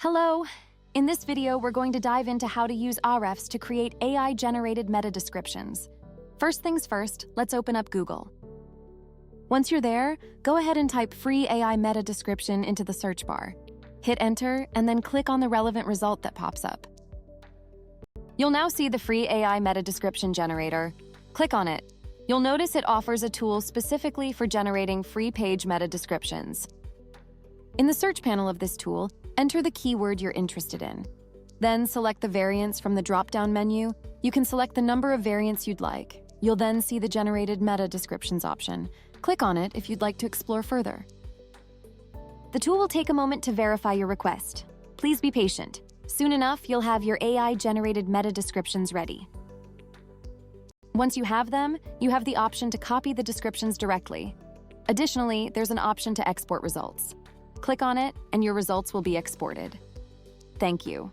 Hello! In this video, we're going to dive into how to use Ahrefs to create AI-generated meta descriptions. First things first, let's open up Google. Once you're there, go ahead and type free AI meta description into the search bar. Hit enter, and then click on the relevant result that pops up. You'll now see the free AI meta description generator. Click on it. You'll notice it offers a tool specifically for generating free page meta descriptions. In the search panel of this tool, enter the keyword you're interested in. Then select the variants from the drop-down menu. You can select the number of variants you'd like. You'll then see the generated meta descriptions option. Click on it if you'd like to explore further. The tool will take a moment to verify your request. Please be patient. Soon enough, you'll have your AI-generated meta descriptions ready. Once you have them, you have the option to copy the descriptions directly. Additionally, there's an option to export results. Click on it, and your results will be exported. Thank you.